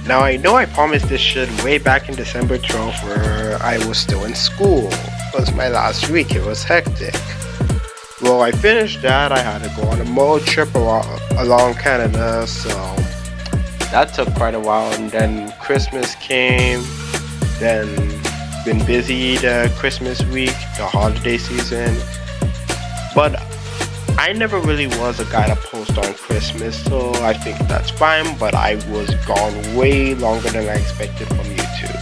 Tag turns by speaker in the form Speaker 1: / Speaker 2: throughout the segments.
Speaker 1: Now I know I promised this shit way back in December 12th where I was still in school. It was my last week, it was hectic. Well, I finished that, I had to go on a moto trip along Canada, so that took quite a while, and then Christmas came, then been busy the Christmas week, the holiday season, but I never really was a guy to post on Christmas, so I think that's fine, but I was gone way longer than I expected from YouTube.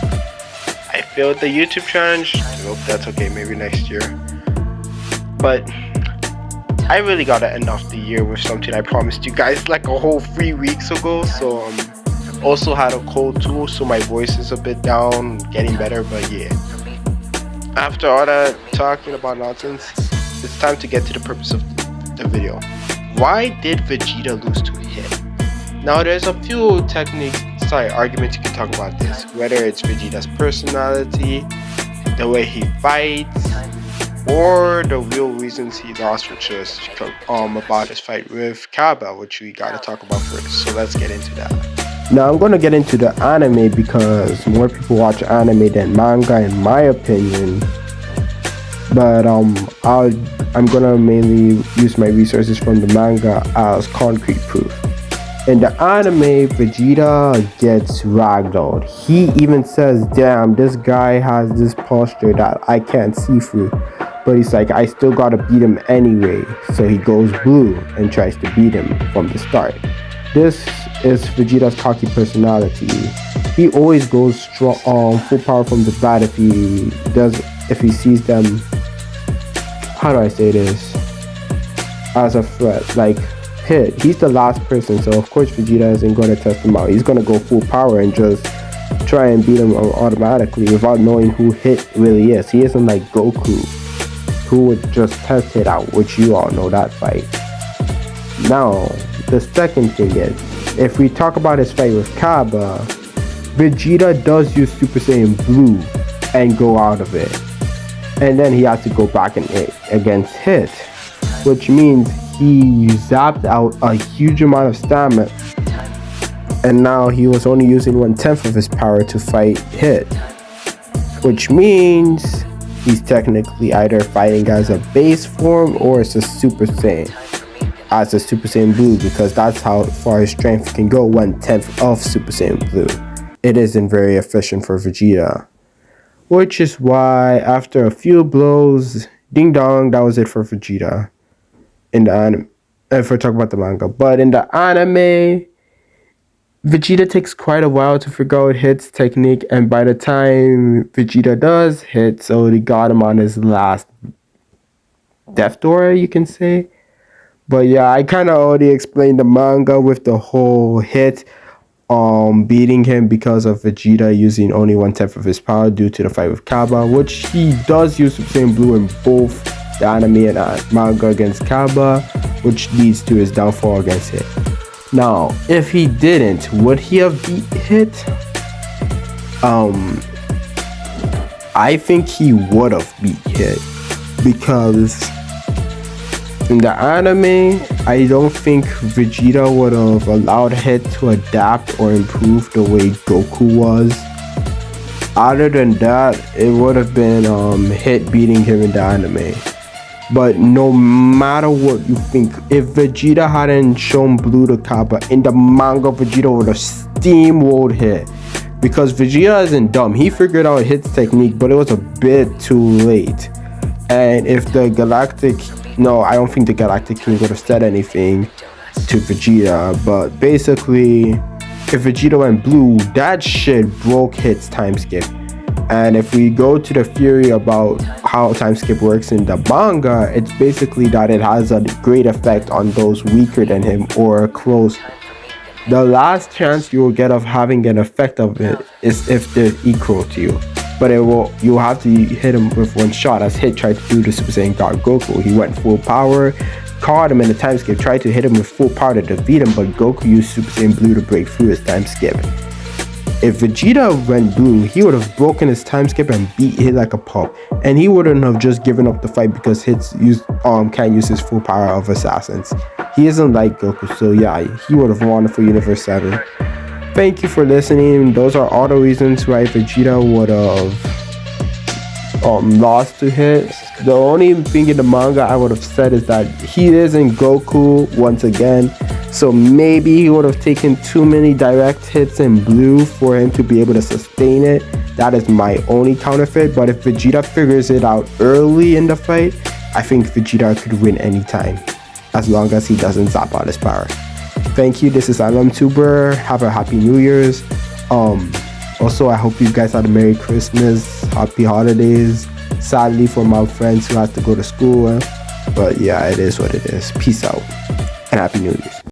Speaker 1: I failed the YouTube challenge, I hope that's okay, maybe next year. But I really gotta end off the year with something I promised you guys like a whole 3 weeks ago, so also had a cold too, so my voice is a bit down, getting better, but yeah. After all that talking about nonsense, it's time to get to the purpose of the video. Why did Vegeta lose to Hit? Now there's a few arguments you can talk about this, whether it's Vegeta's personality, the way he fights, or the real reasons he lost, which is about his fight with Kaba, which we gotta talk about first. So let's get into that.
Speaker 2: Now I'm gonna get into the anime because more people watch anime than manga in my opinion. But I'm gonna mainly use my resources from the manga as concrete proof. In the anime, Vegeta gets ragdolled. He even says, damn, this guy has this posture that I can't see through. But he's like, I still gotta beat him anyway. So he goes blue and tries to beat him from the start. This is Vegeta's cocky personality. He always goes strong, full power from the bat if he sees them, how do I say this, as a threat, like Hit. He's the last person, so of course Vegeta isn't going to test him out. He's going to go full power and just try and beat him automatically without knowing who Hit really is. He isn't like Goku, who would just test Hit out, which you all know that fight. Now, the second thing is, if we talk about his fight with Kaba, Vegeta does use Super Saiyan Blue and go out of it. And then he has to go back and against Hit, which means he zapped out a huge amount of stamina, and now he was only using 1/10 of his power to fight Hit, which means he's technically either fighting as a base form or as a Super Saiyan, as a Super Saiyan Blue, because that's how far his strength can go, 1/10 of Super Saiyan Blue. It isn't very efficient for Vegeta. Which is why, after a few blows, ding dong, that was it for Vegeta. In the anime, if we're talking about the manga. But in the anime, Vegeta takes quite a while to figure out Hit's technique, and by the time Vegeta does, Hit's already got him on his last death door, you can say. But yeah, I kind of already explained the manga with the whole Hit beating him because of Vegeta using only 1/10 of his power due to the fight with Kaba, which he does use Super Saiyan Blue in both the anime and manga against Kaba, which leads to his downfall against Hit. Now, if he didn't, would he have beat Hit? I think he would have beat Hit, because in the anime, I don't think Vegeta would have allowed Hit to adapt or improve the way Goku was. Other than that, it would have been Hit beating him in the anime. But no matter what you think, if Vegeta hadn't shown Blue to Kappa, in the manga, Vegeta would have steamrolled Hit. Because Vegeta isn't dumb. He figured out Hit's technique, but it was a bit too late. And if the Galactic... No, I don't think the Galactic King would have said anything to Vegeta. But basically, if Vegeta went blue, that shit broke Hit's time skip. And if we go to the theory about how time skip works in the manga, it's basically that it has a great effect on those weaker than him or close. The last chance you will get of having an effect of it is if they're equal to you. But you'll have to hit him with one shot, as Hit tried to do to Super Saiyan God Goku. He went full power, caught him in the time skip, tried to hit him with full power to defeat him, but Goku used Super Saiyan Blue to break through his time skip. If Vegeta went blue, he would have broken his time skip and beat Hit like a pup, and he wouldn't have just given up the fight because Hit can't use his full power of assassins. He isn't like Goku, so yeah, he would have won for Universe 7. thank you for listening. Those are all the reasons why Vegeta would have lost to Hit. The only thing in the manga I would have said is that he isn't Goku once again, so maybe he would have taken too many direct hits in blue for him to be able to sustain it. That is my only counterfeit, but if Vegeta figures it out early in the fight, I think Vegeta could win anytime, as long as he doesn't zap out his power. Thank you, this is Tuber. Have a happy New Year's. Also, I hope you guys had a Merry Christmas, Happy Holidays. Sadly for my friends who have to go to school, but yeah, it is what it is. Peace out and Happy New Year's.